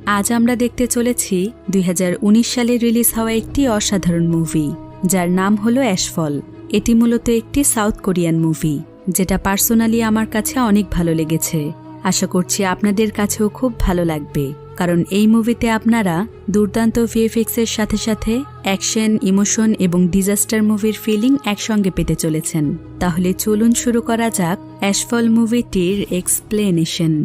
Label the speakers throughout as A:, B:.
A: আজ আমরা দেখতে চলেছি 2019 সালে রিলিজ হওয়া একটি অসাধারণ মুভি, যার নাম হলো অ্যাশফল। এটি মূলত একটি সাউথ কোরিয়ান মুভি, যেটা পার্সোনালি আমার কাছে অনেক ভালো লেগেছে। আশা করছি আপনাদের কাছেও খুব ভালো লাগবে, কারণ এই মুভিতে আপনারা দুর্দান্ত ভিএফএক্সের সাথে সাথে অ্যাকশন, ইমোশন এবং ডিজাস্টার মুভির ফিলিং একসঙ্গে পেতে চলেছেন। তাহলে চলুন শুরু করা যাক অ্যাশফল মুভিটির এক্সপ্লেনেশন।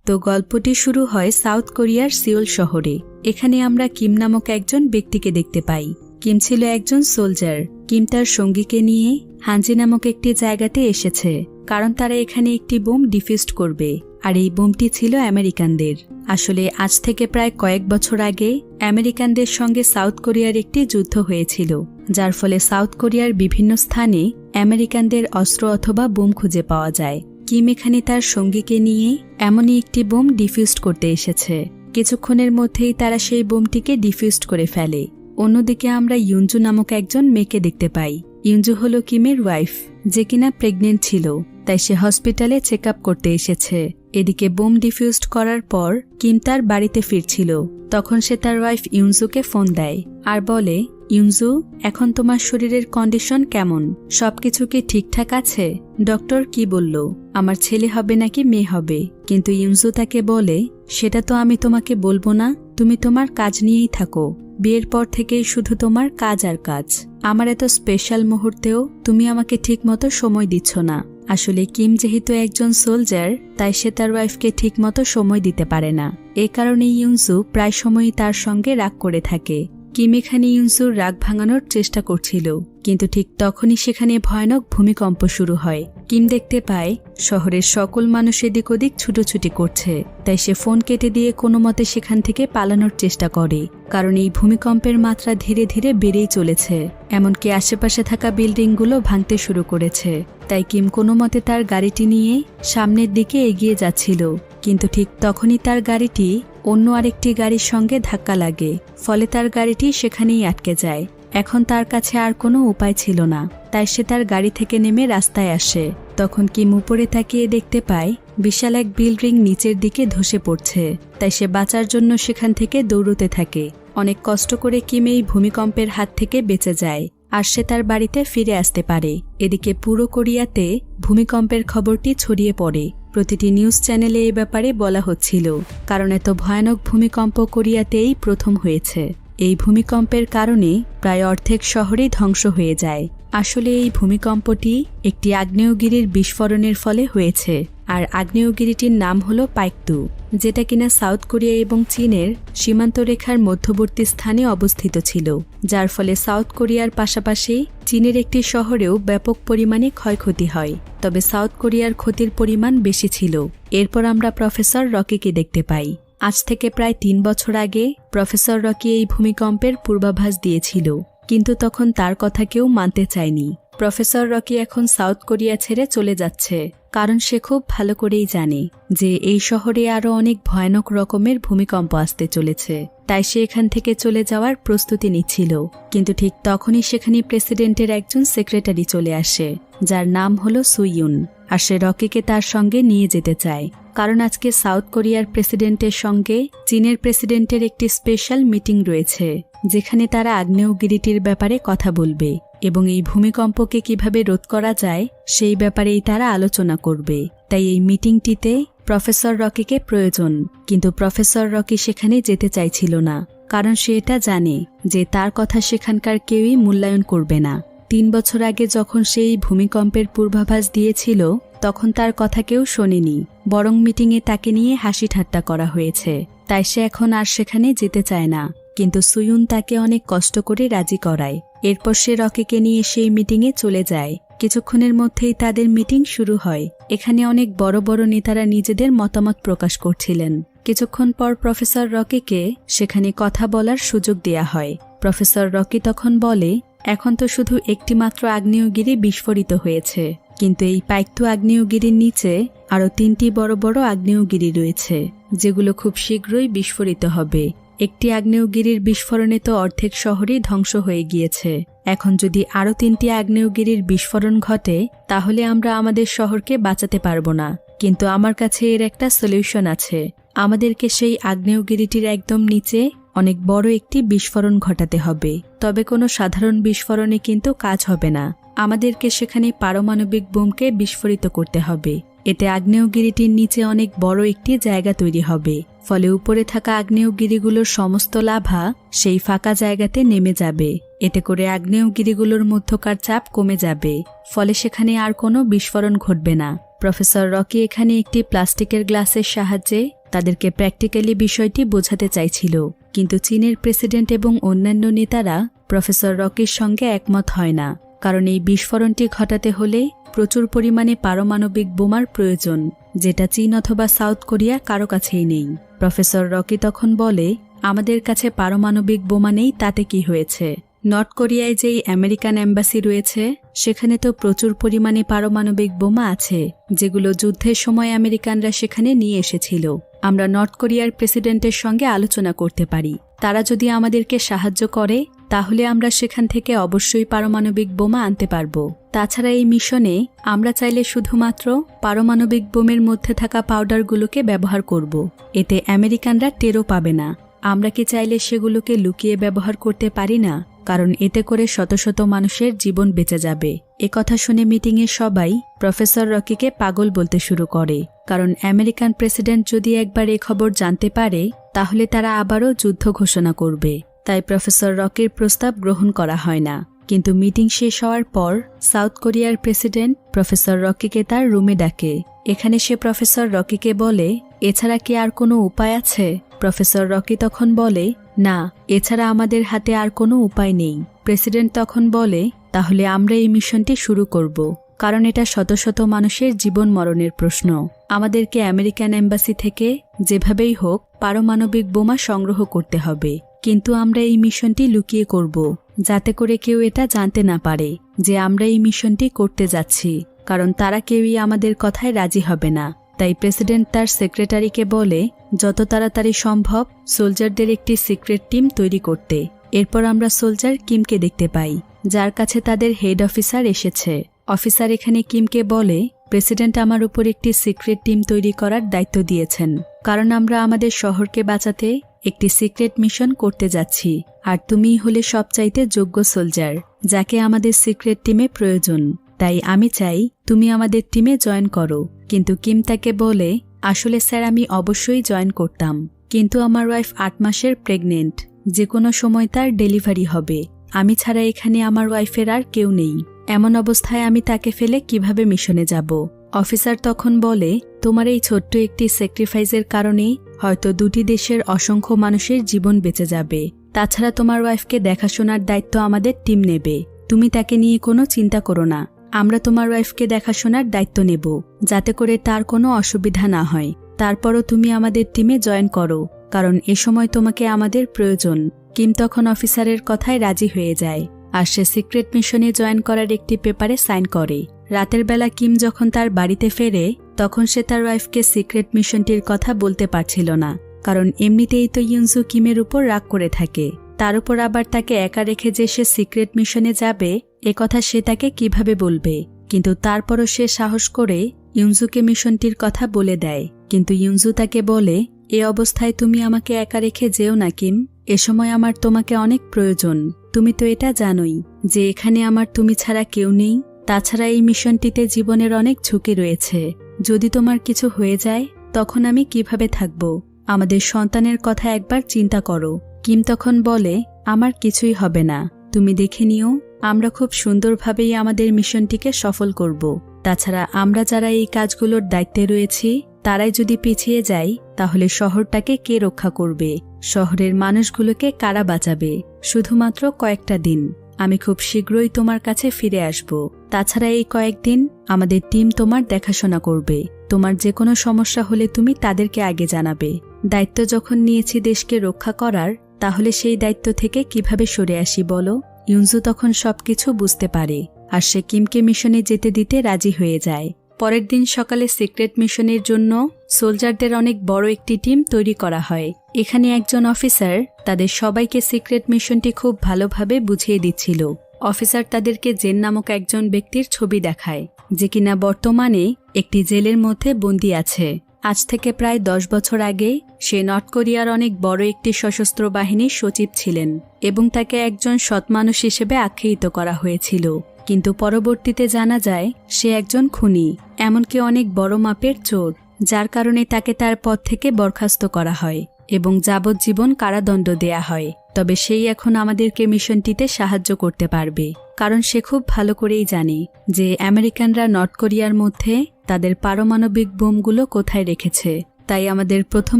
A: তো গল্পটি শুরু হয় সাউথ কোরিয়ার সিওল শহরে। এখানে আমরা কিম নামক একজন ব্যক্তিকে দেখতে পাই। কিম ছিল একজন সোলজার। কিম তার সঙ্গীকে নিয়ে হানজি নামক একটি জায়গাতে এসেছে, কারণ তারা এখানে একটি বোম ডিফিউজ করবে, আর এই বোমটি ছিল আমেরিকানদের। আসলে আজ থেকে প্রায় কয়েক বছর আগে আমেরিকানদের সঙ্গে সাউথ কোরিয়ার একটি যুদ্ধ হয়েছিল, যার ফলে সাউথ কোরিয়ার বিভিন্ন স্থানে আমেরিকানদের অস্ত্র অথবা বোম খুঁজে পাওয়া যায়। কিম এখানে তার সঙ্গীকে নিয়ে এমনই একটি বোম ডিফিউজ করতে এসেছে। কিছুক্ষণের মধ্যেই তারা সেই বোমটিকে ডিফিউজ করে ফেলে। অন্যদিকে আমরা ইউনজু নামক একজন মেয়েকে দেখতে পাই। ইউনজু হলো কিমের ওয়াইফ, যে কিনা প্রেগনেন্ট ছিল, তাই সে হসপিটালে চেক আপ করতে এসেছে। এদিকে বোম ডিফিউজ করার পর কিম তার বাড়িতে ফিরছিল। তখন সে তার ওয়াইফ ইউনজুকে ফোন দেয় আর বলে, ইউনজু, এখন তোমার শরীরের কন্ডিশন কেমন? সবকিছু কি ঠিকঠাক আছে? ডক্টর কি বলল? আমার ছেলে হবে নাকি মেয়ে হবে? কিন্তু ইউনজু তাকে বলে, সেটা তো আমি তোমাকে বলবো না, তুমি তোমার কাজ নিয়েই থাকো। বিয়ের পর থেকেই শুধু তোমার কাজ আর কাজ। আমার এত স্পেশাল মুহূর্তেও তুমি আমাকে ঠিকমতো সময় দিচ্ছ না। আসলে কিম যেহেতু একজন সোলজার, তাই সে তার ওয়াইফকে ঠিকমতো সময় দিতে পারে না। এ কারণে ইউনজু প্রায় সময়ই তার সঙ্গে রাগ করে থাকে। কিম এখানে ইউনজুর রাগ ভাঙানোর চেষ্টা করছিল, কিন্তু ঠিক তখনই সেখানে ভয়ানক ভূমিকম্প শুরু হয়। কিম দেখতে পায় শহরের সকল মানুষ এদিক ওদিক ছুটোছুটি করছে, তাই সে ফোন কেটে দিয়ে কোনো মতে সেখান থেকে পালানোর চেষ্টা করে, কারণ এই ভূমিকম্পের মাত্রা ধীরে ধীরে বেড়েই চলেছে। এমনকি আশেপাশে থাকা বিল্ডিংগুলো ভাঙতে শুরু করেছে। তাই কিম কোনো মতে তার গাড়িটি নিয়ে সামনের দিকে এগিয়ে যাচ্ছিল, কিন্তু ঠিক তখনই তার গাড়িটি অন্য আরেকটি গাড়ির সঙ্গে ধাক্কা লাগে। ফলে তার গাড়িটি সেখানেই আটকে যায়। এখন তার কাছে আর কোনো উপায় ছিল না, তাই সে তার গাড়ি থেকে নেমে রাস্তায় আসে। তখন কিম উপরে তাকিয়ে দেখতে পায় বিশাল এক বিল্ডিং নিচের দিকে ধসে পড়ছে। তাই সে বাঁচার জন্য সেখান থেকে দৌড়তে থাকে। অনেক কষ্ট করে কিম এই ভূমিকম্পের হাত থেকে বেঁচে যায়, আর সে তার বাড়িতে ফিরে আসতে পারে। এদিকে পুরো কোরিয়াতে ভূমিকম্পের খবরটি ছড়িয়ে পড়ে। প্রতিটি নিউজ চ্যানেলে এই ব্যাপারে বলা হচ্ছিল, কারণ এত ভয়ানক ভূমিকম্প কোরিয়াতেই প্রথম হয়েছে। এই ভূমিকম্পের কারণে প্রায় অর্ধেক শহরেই ধ্বংস হয়ে যায়। আসলে এই ভূমিকম্পটি একটি আগ্নেয়গিরির বিস্ফোরণের ফলে হয়েছে, আর আগ্নেয়গিরিটির নাম হলো পাইকতু, যেটা কিনা সাউথ কোরিয়া এবং চীনের সীমান্ত রেখার মধ্যবর্তী স্থানে অবস্থিত ছিল, যার ফলে সাউথ কোরিয়ার পাশাপাশি চীনের একটি শহরেও ব্যাপক পরিমাণে ক্ষয়ক্ষতি হয়। তবে সাউথ কোরিয়ার ক্ষতির পরিমাণ বেশি ছিল। এরপর আমরা প্রফেসর রকিকে দেখতে পাই। আজ থেকে প্রায় 3 বছর আগে প্রফেসর রকি এই ভূমিকম্পের পূর্বাভাস দিয়েছিল, কিন্তু তখন তার কথা কেউ মানতে চায়নি। প্রফেসর রকি এখন সাউথ কোরিয়া ছেড়ে চলে যাচ্ছে, কারণ সে খুব ভালো করেই জানে যে এই শহরে আরও অনেক ভয়ানক রকমের ভূমিকম্প আসতে চলেছে। তাই সে এখান থেকে চলে যাওয়ার প্রস্তুতি নিচ্ছিল। কিন্তু ঠিক তখনই সেখানে প্রেসিডেন্টের একজন সেক্রেটারি চলে আসে, যার নাম হলো সুইউন। আর সে রকিকে তার সঙ্গে নিয়ে যেতে চায়, কারণ আজকে সাউথ কোরিয়ার প্রেসিডেন্টের সঙ্গে চীনের প্রেসিডেন্টের একটি স্পেশাল মিটিং রয়েছে, যেখানে তারা আগ্নেয়গিরিটির ব্যাপারে কথা বলবে এবং এই ভূমিকম্পকে কিভাবে রোধ করা যায় সেই ব্যাপারেই তারা আলোচনা করবে। তাই এই মিটিংটিতে প্রফেসর রকিকে প্রয়োজন, কিন্তু প্রফেসর রকি সেখানে যেতে চাইছিল না, কারণ সে এটা জানে যে তার কথা সেখানকার কেউই মূল্যায়ন করবে না। 3 বছর আগে যখন সেই ভূমিকম্পের পূর্বাভাস দিয়েছিল, তখন তার কথা কেউ শোনেনি, বরং মিটিংয়ে তাকে নিয়ে হাসি ঠাট্টা করা হয়েছে। তাই সে এখন আর সেখানে যেতে চায় না, কিন্তু সুয়ুন তাকে অনেক কষ্ট করে রাজি করায়। এরপর সে রকিকে নিয়ে সেই মিটিংয়ে চলে যায়। কিছুক্ষণের মধ্যেই তাদের মিটিং শুরু হয়। এখানে অনেক বড় বড় নেতারা নিজেদের মতামত প্রকাশ করছিলেন। কিছুক্ষণ পর প্রফেসর রকিকে সেখানে কথা বলার সুযোগ দেয়া হয়। প্রফেসর রকি তখন বলে, এখন তো শুধু একটি মাত্র আগ্নেয়গিরি বিস্ফোরিত হয়েছে, কিন্তু এই পাইকতু আগ্নেয়গিরির নিচে আরও 3টি বড় বড় আগ্নেয়গিরি রয়েছে, যেগুলো খুব শীঘ্রই বিস্ফোরিত হবে। একটি আগ্নেয়গিরির বিস্ফোরণে তো অর্ধেক শহরই ধ্বংস হয়ে গিয়েছে। এখন যদি আরও 3টি আগ্নেয়গিরির বিস্ফোরণ ঘটে, তাহলে আমরা আমাদের শহরকে বাঁচাতে পারব না। কিন্তু আমার কাছে এর একটা সলিউশন আছে। আমাদেরকে সেই আগ্নেয়গিরিটির একদম নিচে অনেক বড় একটি বিস্ফোরণ ঘটাতে হবে। তবে কোনো সাধারণ বিস্ফোরণে কিন্তু কাজ হবে না। আমাদেরকে সেখানে পারমাণবিক বোমকে বিস্ফোরিত করতে হবে। এতে আগ্নেয়গিরিটির নিচে অনেক বড় একটি জায়গা তৈরি হবে। ফলে উপরে থাকা আগ্নেয়গিরিগুলোর সমস্ত লাভা সেই ফাঁকা জায়গাতে নেমে যাবে। এতে করে আগ্নেয়গিরিগুলোর মধ্যকার চাপ কমে যাবে। ফলে সেখানে আর কোনো বিস্ফোরণ ঘটবে না। প্রফেসর রকি এখানে একটি প্লাস্টিকের গ্লাসের সাহায্যে তাদেরকে প্র্যাকটিক্যালি বিষয়টি বোঝাতে চাইছিল। কিন্তু চীনের প্রেসিডেন্ট এবং অন্যান্য নেতারা প্রফেসর রকির সঙ্গে একমত হয় না। কারণ এই বিস্ফোরণটি ঘটাতে হলে প্রচুর পরিমাণে পারমাণবিক বোমার প্রয়োজন, যেটা চীন অথবা সাউথ কোরিয়া কারো কাছেই নেই। প্রফেসর রকি তখন বলে, আমাদের কাছে পারমাণবিক বোমা নেই, তাতে কি হয়েছে? নর্থ কোরিয়ায় যেই আমেরিকান এম্বাসি রয়েছে সেখানে তো প্রচুর পরিমাণে পারমাণবিক বোমা আছে, যেগুলো যুদ্ধের সময় আমেরিকানরা সেখানে নিয়ে এসেছিল। আমরা নর্থ কোরিয়ার প্রেসিডেন্টের সঙ্গে আলোচনা করতে পারি। তারা যদি আমাদেরকে সাহায্য করে তাহলে আমরা সেখান থেকে অবশ্যই পারমাণবিক বোমা আনতে পারব। তাছাড়া এই মিশনে আমরা চাইলে শুধুমাত্র পারমাণবিক বোমের মধ্যে থাকা পাউডারগুলোকে ব্যবহার করব। এতে আমেরিকানরা টেরও পাবে না। আমরা কি চাইলে সেগুলোকে লুকিয়ে ব্যবহার করতে পারি না? কারণ এতে করে শত শত মানুষের জীবন বেঁচে যাবে। একথা শুনে মিটিংয়ে সবাই প্রফেসর রকিকে পাগল বলতে শুরু করে। কারণ আমেরিকান প্রেসিডেন্ট যদি একবার এ খবর জানতে পারে তাহলে তারা আবারও যুদ্ধ ঘোষণা করবে। তাই প্রফেসর রকির প্রস্তাব গ্রহণ করা হয় না। কিন্তু মিটিং শেষ হওয়ার পর সাউথ কোরিয়ার প্রেসিডেন্ট প্রফেসর রকিকে তার রুমে ডাকে। এখানে সে প্রফেসর রকিকে বলে, এছাড়া কি আর কোনো উপায় আছে? প্রফেসর রকি তখন বলে, না, এছাড়া আমাদের হাতে আর কোনো উপায় নেই। প্রেসিডেন্ট তখন বলে, তাহলে আমরা এই মিশনটি শুরু করব। কারণ এটা শত শত মানুষের জীবন মরণের প্রশ্ন। আমাদেরকে আমেরিকান এম্বাসি থেকে যেভাবেই হোক পারমাণবিক বোমা সংগ্রহ করতে হবে। কিন্তু আমরা এই মিশনটি লুকিয়ে করব, যাতে করে কেউ এটা জানতে না পারে যে আমরা এই মিশনটি করতে যাচ্ছি। কারণ তারা কেউই আমাদের কথায় রাজি হবে না। তাই প্রেসিডেন্ট তার সেক্রেটারিকে বলে, যত তাড়াতাড়ি সম্ভব সোলজারদের একটি সিক্রেট টিম তৈরি করতে। এরপর আমরা সোলজার কিমকে দেখতে পাই, যার কাছে তাদের হেড অফিসার এসেছে। অফিসার এখানে কিমকে বলে, প্রেসিডেন্ট আমার উপর একটি সিক্রেট টিম তৈরি করার দায়িত্ব দিয়েছেন। কারণ আমরা আমাদের শহরকে বাঁচাতে একটি সিক্রেট মিশন করতে যাচ্ছি। আর তুমিই হলে সবচাইতে যোগ্য সোলজার, যাকে আমাদের সিক্রেট টিমে প্রয়োজন। তাই আমি চাই তুমি আমাদের টিমে জয়েন করো। কিন্তু কিম তাকে বলে, আসলে স্যার, আমি অবশ্যই জয়েন করতাম, কিন্তু আমার ওয়াইফ 8 মাসের প্রেগনেন্ট। যে কোনো সময় তার ডেলিভারি হবে। আমি ছাড়া এখানে আমার ওয়াইফের আর কেউ নেই। এমন অবস্থায় আমি তাকে ফেলে কিভাবে মিশনে যাব? অফিসার তখন বলে, তোমার এই ছোট্ট একটি স্যাক্রিফাইসের কারণে হয়তো 2টি দেশের অসংখ্য মানুষের জীবন বেঁচে যাবে। তাছাড়া তোমার ওয়াইফকে দেখাশোনার দায়িত্ব আমাদের টিম নেবে। তুমি তাকে নিয়ে কোনো চিন্তা করো না। আমরা তোমার ওয়াইফকে দেখাশোনার দায়িত্ব নেব, যাতে করে তার কোনো অসুবিধা না হয়। তারপরও তুমি আমাদের টিমে জয়েন করো, কারণ এ সময় তোমাকে আমাদের প্রয়োজন। কিম তখন অফিসারের কথায় রাজি হয়ে যায় আর সে সিক্রেট মিশনে জয়েন করার একটি পেপারে সাইন করে। রাতের বেলা কিম যখন তার বাড়িতে ফেরে তখন সে তার ওয়াইফকে সিক্রেট মিশনটির কথা বলতে পারছিল না। কারণ এমনিতেই তো ইউনজু কিমের উপর রাগ করে থাকে। তার উপর আবার তাকে একা রেখে যে সে সিক্রেট মিশনে যাবে একথা সে তাকে কিভাবে বলবে? কিন্তু তারপরও সে সাহস করে ইউনজুকে মিশনটির কথা বলে দেয়। কিন্তু ইউনজু তাকে বলে, এ অবস্থায় তুমি আমাকে একা রেখে যেও না কিম। এ সময় আমার তোমাকে অনেক প্রয়োজন। তুমি তো এটা জানোই যে এখানে আমার তুমি ছাড়া কেউ নেই। তাছাড়া এই মিশনটিতে জীবনের অনেক ঝুঁকি রয়েছে। যদি তোমার কিছু হয়ে যায় তখন আমি কিভাবে থাকব? আমাদের সন্তানের কথা একবার চিন্তা করো। কিম তখন বলে, আমার কিছুই হবে না, তুমি দেখে নিও। আমরা খুব সুন্দরভাবেই আমাদের মিশনটিকে সফল করব। তাছাড়া আমরা যারা এই কাজগুলোর দায়িত্বে রয়েছি তারাই যদি পিছিয়ে যাই তাহলে শহরটাকে কে রক্ষা করবে? শহরের মানুষগুলোকে কারা বাঁচাবে? শুধুমাত্র কয়েকটা দিন। আমি খুব শীঘ্রই তোমার কাছে ফিরে আসব। তাছাড়া এই কয়েকদিন আমাদের টিম তোমার দেখাশোনা করবে। তোমার যে কোনো সমস্যা হলে তুমি তাদেরকে আগে জানাবে। দায়িত্ব যখন নিয়েছি দেশকে রক্ষা করার, তাহলে সেই দায়িত্ব থেকে কিভাবে সরে আসি বলো? ইউনজু তখন সবকিছু বুঝতে পারে আর সে কিমকে মিশনে যেতে দিতে রাজি হয়ে যায়। পরের দিন সকালে সিক্রেট মিশনের জন্য সোলজারদের অনেক বড় একটি টিম তৈরি করা হয়। এখানে একজন অফিসার তাদের সবাইকে সিক্রেট মিশনটি খুব ভালোভাবে বুঝিয়ে দিচ্ছিল। অফিসার তাদেরকে জেন নামক একজন ব্যক্তির ছবি দেখায়, যে কিনা বর্তমানে একটি জেলের মধ্যে বন্দী আছে। আজ থেকে প্রায় 10 বছর আগে সে নর্থ কোরিয়ার অনেক বড় একটি সশস্ত্র বাহিনীর সচিব ছিলেন এবং তাকে একজন সৎ মানুষ হিসেবে আখ্যায়িত করা হয়েছিল। কিন্তু পরবর্তীতে জানা যায় সে একজন খুনি, এমনকি অনেক বড় মাপের চোর, যার কারণে তাকে তার পদ থেকে বরখাস্ত করা হয় এবং যাবজ্জীবন কারাদণ্ড দেয়া হয়। তবে সেই এখন আমাদেরকে মিশনটিতে সাহায্য করতে পারবে, কারণ সে খুব ভালো করেই জানে যে আমেরিকানরা নর্থ কোরিয়ার মধ্যে তাদের পারমাণবিক বোমগুলো কোথায় রেখেছে। তাই আমাদের প্রথম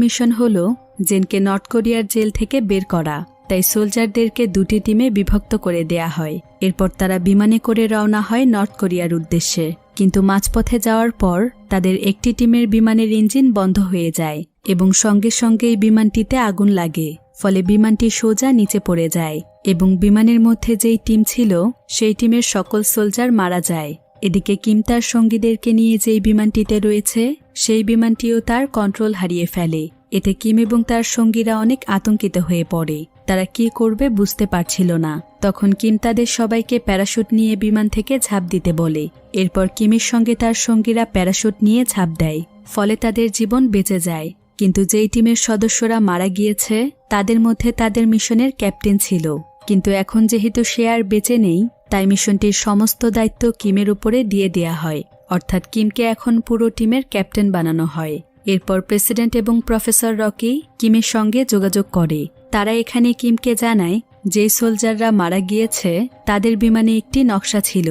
A: মিশন হলো জেনকে নর্থ কোরিয়ার জেল থেকে বের করা। তাই সোলজারদেরকে 2টি টিমে বিভক্ত করে দেয়া হয়। এরপর তারা বিমানে করে রওনা হয় নর্থ কোরিয়ার উদ্দেশ্যে। কিন্তু মাঝপথে যাওয়ার পর তাদের একটি টিমের বিমানের ইঞ্জিন বন্ধ হয়ে যায় এবং সঙ্গে সঙ্গেই বিমানটিতে আগুন লাগে। ফলে বিমানটি সোজা নিচে পড়ে যায় এবং বিমানের মধ্যে যেই টিম ছিল সেই টিমের সকল সোলজার মারা যায়। এদিকে কিম তার সঙ্গীদেরকে নিয়ে যেই বিমানটিতে রয়েছে সেই বিমানটিও তার কন্ট্রোল হারিয়ে ফেলে। এতে কিম এবং তার সঙ্গীরা অনেক আতঙ্কিত হয়ে পড়ে। তারা কি করবে বুঝতে পারছিল না। তখন কিম তাদের সবাইকে প্যারাশুট নিয়ে বিমান থেকে ঝাঁপ দিতে বলে। এরপর কিমের সঙ্গে তার সঙ্গীরা প্যারাশুট নিয়ে ঝাঁপ দেয়, ফলে তাদের জীবন বেঁচে যায়। কিন্তু যেই টিমের সদস্যরা মারা গিয়েছে তাদের মধ্যে তাদের মিশনের ক্যাপ্টেন ছিল, কিন্তু এখন যেহেতু সে আর বেঁচে নেই তাই মিশনটির সমস্ত দায়িত্ব কিমের উপরে দিয়ে দেয়া হয়। অর্থাৎ কিমকে এখন পুরো টিমের ক্যাপ্টেন বানানো হয়। এরপর প্রেসিডেন্ট এবং প্রফেসর রকি কিমের সঙ্গে যোগাযোগ করে। তারা এখানে কিমকে জানায় যে সোলজাররা মারা গিয়েছে তাদের বিমানে একটি নকশা ছিল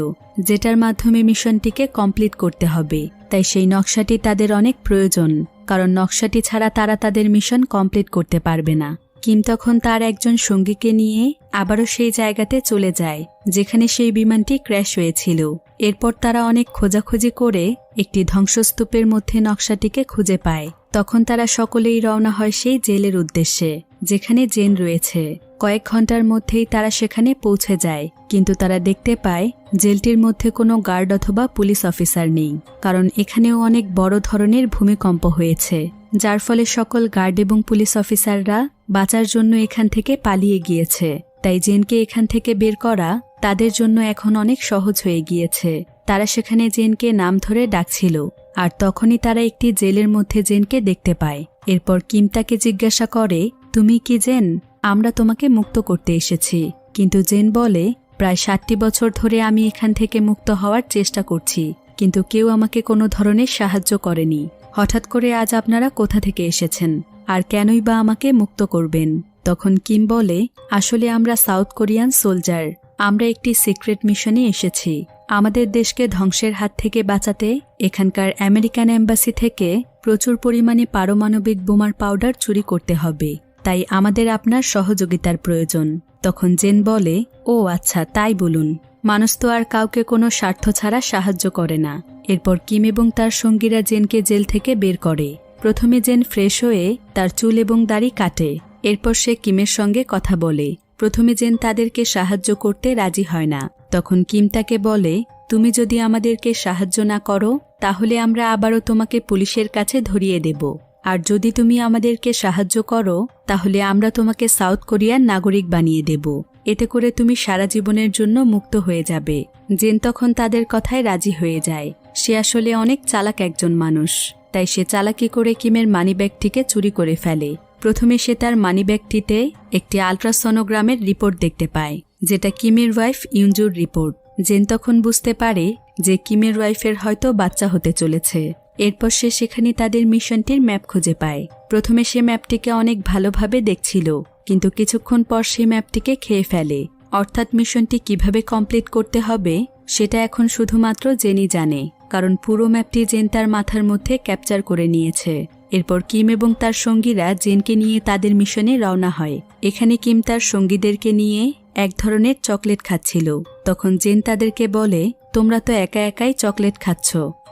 A: যেটার মাধ্যমে মিশনটিকে কমপ্লিট করতে হবে। তাই সেই নকশাটি তাদের অনেক প্রয়োজন, কারণ নকশাটি ছাড়া তারা তাদের মিশন কমপ্লিট করতে পারবে না। কিম তখন তার একজন সঙ্গীকে নিয়ে আবারও সেই জায়গাতে চলে যায় যেখানে সেই বিমানটি ক্র্যাশ হয়েছিল। এরপর তারা অনেক খোঁজাখুঁজি করে একটি ধ্বংসস্তূপের মধ্যে নকশাটিকে খুঁজে পায়। তখন তারা সকলেই রওনা হয় সেই জেলের উদ্দেশ্যে যেখানে জেন রয়েছে। কয়েক ঘন্টার মধ্যেই তারা সেখানে পৌঁছে যায়, কিন্তু তারা দেখতে পায় জেলটির মধ্যে কোনো গার্ড অথবা পুলিশ অফিসার নেই, কারণ এখানেও অনেক বড় ধরনের ভূমিকম্প হয়েছে, যার ফলে সকল গার্ড এবং পুলিশ অফিসাররা বাঁচার জন্য এখান থেকে পালিয়ে গিয়েছে। তাই জেনকে এখান থেকে বের করা তাদের জন্য এখন অনেক সহজ হয়ে গিয়েছে। তারা সেখানে জেনকে নাম ধরে ডাকছিল, আর তখনই তারা একটি জেলের মধ্যে জেনকে দেখতে পায়। এরপর কিম তাকে জিজ্ঞাসা করে, তুমি কি জেন? আমরা তোমাকে মুক্ত করতে এসেছি। কিন্তু জেন বলে, প্রায় 60টি বছর ধরে আমি এখান থেকে মুক্ত হওয়ার চেষ্টা করছি, কিন্তু কেউ আমাকে কোনো ধরনের সাহায্য করেনি। হঠাৎ করে আজ আপনারা কোথা থেকে এসেছেন, আর কেনই বা আমাকে মুক্ত করবেন? তখন কিম বলে, আসলে আমরা সাউথ কোরিয়ান সোলজার। আমরা একটি সিক্রেট মিশনে এসেছি। আমাদের দেশকে ধ্বংসের হাত থেকে বাঁচাতে এখানকার আমেরিকান এম্বাসি থেকে প্রচুর পরিমাণে পারমাণবিক বোমার পাউডার চুরি করতে হবে। তাই আমাদের আপনার সহযোগিতার প্রয়োজন। তখন জেন বলে, ও আচ্ছা, তাই বলুন। মানুষ তো আর কাউকে কোনো স্বার্থ ছাড়া সাহায্য করে না। এরপর কিম এবং তার সঙ্গীরা জেনকে জেল থেকে বের করে। প্রথমে জেন ফ্রেশ হয়ে তার চুল এবং দাড়ি কাটে। এরপর সে কিমের সঙ্গে কথা বলে। প্রথমে জেন তাদেরকে সাহায্য করতে রাজি হয় না। তখন কিম তাকে বলে, তুমি যদি আমাদেরকে সাহায্য না করো তাহলে আমরা আবারও তোমাকে পুলিশের কাছে ধরিয়ে দেব, আর যদি তুমি আমাদেরকে সাহায্য করো তাহলে আমরা তোমাকে সাউথ কোরিয়ার নাগরিক বানিয়ে দেব। এতে করে তুমি সারা জীবনের জন্য মুক্ত হয়ে যাবে। জেন তখন তাদের কথায় রাজি হয়ে যায়। সে আসলে অনেক চালাক একজন মানুষ, তাই সে চালাকি করে কিমের মানিব্যাগটিকে চুরি করে ফেলে। প্রথমে সে তার মানিব্যাগটিতে একটি আলট্রাসোনোগ্রামের রিপোর্ট দেখতে পায়, যেটা কিমের ওয়াইফ ইউনজুর রিপোর্ট। জেন তখন বুঝতে পারে যে কিমের ওয়াইফের হয়তো বাচ্চা হতে চলেছে। এরপর সে সেখানে তাদের মিশনটির ম্যাপ খুঁজে পায়। প্রথমে সে ম্যাপটিকে অনেক ভালোভাবে দেখছিল, কিন্তু কিছুক্ষণ পর সে ম্যাপটিকে খেয়ে ফেলে। অর্থাৎ মিশনটি কিভাবে কমপ্লিট করতে হবে সেটা এখন শুধুমাত্র জেনই জানে, কারণ পুরো ম্যাপটি জেন তার মাথার মধ্যে ক্যাপচার করে নিয়েছে। এরপর কিম এবং তার সঙ্গীরা জেনকে নিয়ে তাদের মিশনে রওনা হয়। এখানে কিম তার সঙ্গীদেরকে নিয়ে এক ধরনের চকলেট খাচ্ছিল। তখন জেন তাদেরকে বলে, তোমরা তো একা একাই চকলেট খাচ্ছ,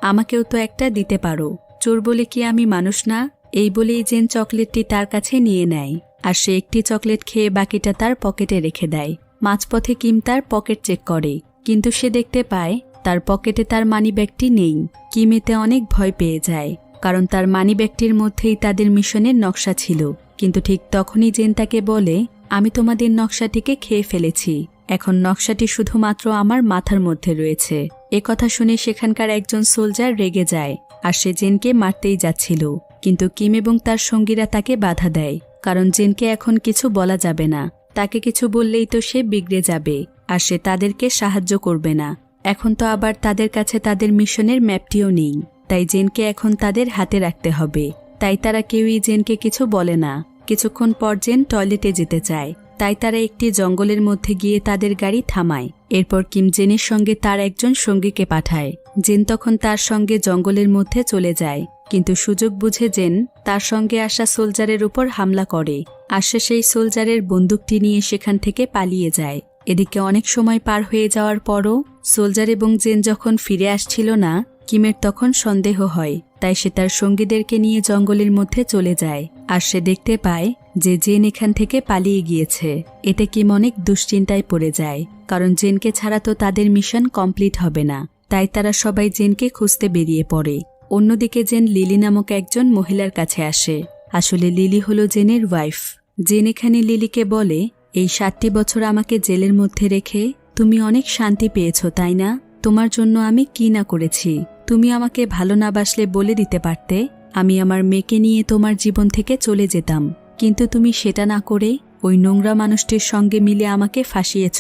A: আমাকেও তো একটা দিতে পারো। চোর বলে কি আমি মানুষ না? এই বলেই জেন চকলেটটি তার কাছে নিয়ে নেয়, আর সে একটি চকলেট খেয়ে বাকিটা তার পকেটে রেখে দেয়। মাঝপথে কিম তার পকেট চেক করে, কিন্তু সে দেখতে পায় তার পকেটে তার মানিব্যাগটি নেই। কিম এতে অনেক ভয় পেয়ে যায়, কারণ তার মানিব্যাগটির মধ্যেই তাদের মিশনের নকশা ছিল। কিন্তু ঠিক তখনই জেন তাকে বলে, আমি তোমাদের নকশাটিকে খেয়ে ফেলেছি, এখন নকশাটি শুধুমাত্র আমার মাথার মধ্যে রয়েছে। কথা শুনে সেখানকার একজন সোলজার রেগে যায় আর সে জেনকে মারতেই যাচ্ছিল, কিন্তু কিম এবং তার সঙ্গীরা তাকে বাধা দেয়, কারণ জেনকে এখন কিছু বলা যাবে না। তাকে কিছু বললেই তো সে বিগড়ে যাবে আর সে তাদেরকে সাহায্য করবে না। এখন তো আবার তাদের কাছে তাদের মিশনের ম্যাপটিও নেই, তাই জেনকে এখন তাদের হাতে রাখতে হবে। তাই তারা কেউই জেনকে কিছু বলে না। কিছুক্ষণ পর জেন টয়লেটে যেতে চায়, তাই তারা একটি জঙ্গলের মধ্যে গিয়ে তাদের গাড়ি থামায়। এরপর কিম জেনের সঙ্গে তার একজন সঙ্গীকে পাঠায়। জেন তখন তার সঙ্গে জঙ্গলের মধ্যে চলে যায়, কিন্তু সুযোগ বুঝে জেন তার সঙ্গে আসা সোলজারের উপর হামলা করে। আর সে সেই সোলজারের বন্দুকটি নিয়ে সেখান থেকে পালিয়ে যায়। এদিকে অনেক সময় পার হয়ে যাওয়ার পরও সোলজার এবং জেন যখন ফিরে আসছিল না, কিমের তখন সন্দেহ হয়। তাই সে তার সঙ্গীদেরকে নিয়ে জঙ্গলের মধ্যে চলে যায় আর সে দেখতে পায় যে জেন এখান থেকে পালিয়ে গিয়েছে। এতে কিম অনেক দুশ্চিন্তায় পড়ে যায়, কারণ জেনকে ছাড়া তো তাদের মিশন কমপ্লিট হবে না। তাই তারা সবাই জেনকে খুঁজতে বেরিয়ে পড়ে। অন্যদিকে জেন লিলি নামক একজন মহিলার কাছে আসে। আসলে লিলি হলো জেনের ওয়াইফ। জেন এখানে লিলিকে বলে, এই 7টি বছর আমাকে জেলের মধ্যে রেখে তুমি অনেক শান্তি পেয়েছ, তাই না? তোমার জন্য আমি কি না করেছি। তুমি আমাকে ভালো না বাসলে বলে দিতে পারতে, আমি আমার মেয়েকে নিয়ে তোমার জীবন থেকে চলে যেতাম। কিন্তু তুমি সেটা না করে ওই নোংরা মানুষটির সঙ্গে মিলে আমাকে ফাঁসিয়েছ,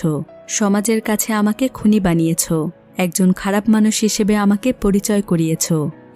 A: সমাজের কাছে আমাকে খুনি বানিয়েছ, একজন খারাপ মানুষ হিসেবে আমাকে পরিচয় করিয়েছ।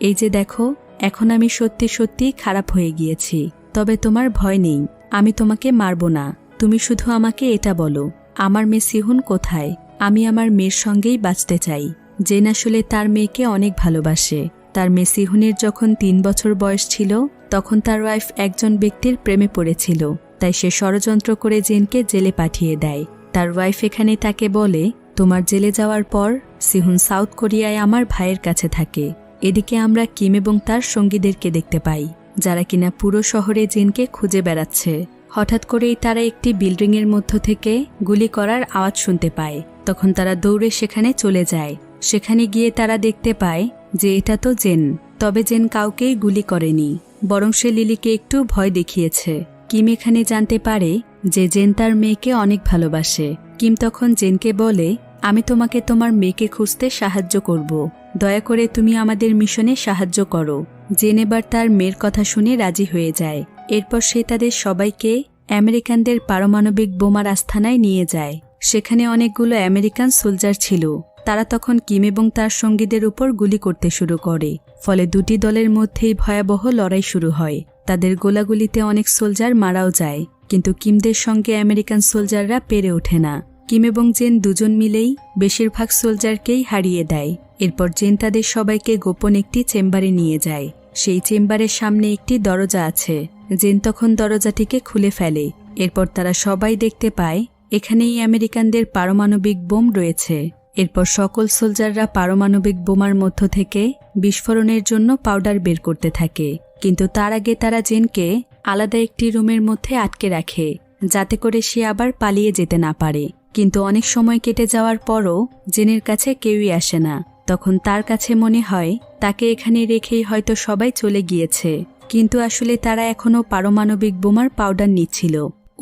A: এই যে দেখো, এখন আমি সত্যি সত্যি খারাপ হয়ে গিয়েছি। তবে তোমার ভয় নেই, আমি তোমাকে মারব না। তুমি শুধু আমাকে এটা বলো, আমার মেয়ে সিহুন কোথায়? আমি আমার মেয়ের সঙ্গেই বাঁচতে চাই। জেন আসলে তার মেয়েকে অনেক ভালোবাসে। তার মেয়ে সিহুনের যখন 3 বছর বয়স ছিল, তখন তার ওয়াইফ একজন ব্যক্তির প্রেমে পড়েছিল। তাই সে ষড়যন্ত্র করে জেনকে জেলে পাঠিয়ে দেয়। তার ওয়াইফ এখানে তাকে বলে, তোমার জেলে যাওয়ার পর সিহুন সাউথ কোরিয়ায় আমার ভাইয়ের কাছে থাকে। এদিকে আমরা কিম এবং তার সঙ্গীদেরকে দেখতে পাই, যারা কিনা পুরো শহরে জেনকে খুঁজে বেড়াচ্ছে। হঠাৎ করেই তারা একটি বিল্ডিংয়ের মধ্য থেকে গুলি করার আওয়াজ শুনতে পায়। তখন তারা দৌড়ে সেখানে চলে যায়। সেখানে গিয়ে তারা দেখতে পায় যে এটা তো জেন। তবে জেন কাউকেই গুলি করেনি, বরং সে লিলিকে একটু ভয় দেখিয়েছে। কিম এখানে জানতে পারে যে জেন তার মেয়েকে অনেক ভালোবাসে। কিম তখন জেনকে বলে, আমি তোমাকে তোমার মেয়েকে খুঁজতে সাহায্য করব, দয়া করে তুমি আমাদের মিশনে সাহায্য করো। জেন এবার তার মেয়ের কথা শুনে রাজি হয়ে যায়। এরপর সে তাদের সবাইকে আমেরিকানদের পারমাণবিক বোমার আস্থানায় নিয়ে যায়। সেখানে অনেকগুলো আমেরিকান সোলজার ছিল। তারা তখন কিম এবং তার সঙ্গীদের উপর গুলি করতে শুরু করে। ফলে দুটি দলের মধ্যেই ভয়াবহ লড়াই শুরু হয়। তাদের গোলাগুলিতে অনেক সোলজার মারাও যায়, কিন্তু কিমদের সঙ্গে আমেরিকান সোলজাররা পেরে ওঠে না। কিম এবং জেন দুজন মিলেই বেশিরভাগ সোলজারকেই হারিয়ে দেয়। এরপর জেন তাদের সবাইকে গোপন একটি চেম্বারে নিয়ে যায়। সেই চেম্বারের সামনে একটি দরজা আছে। জেন তখন দরজাটিকে খুলে ফেলে। এরপর তারা সবাই দেখতে পায় এখানেই আমেরিকানদের পারমাণবিক বোম রয়েছে। এরপর সকল সোলজাররা পারমাণবিক বোমার মধ্য থেকে বিস্ফোরণের জন্য পাউডার বের করতে থাকে। কিন্তু তার আগে তারা জেনকে আলাদা একটি রুমের মধ্যে আটকে রাখে, যাতে করে সে আবার পালিয়ে যেতে না পারে। কিন্তু অনেক সময় কেটে যাওয়ার পরও জেনের কাছে কেউই আসে না। তখন তার কাছে মনে হয় তাকে এখানে রেখেই হয়তো সবাই চলে গিয়েছে, কিন্তু আসলে তারা এখনও পারমাণবিক বোমার পাউডার নিচ্ছিল।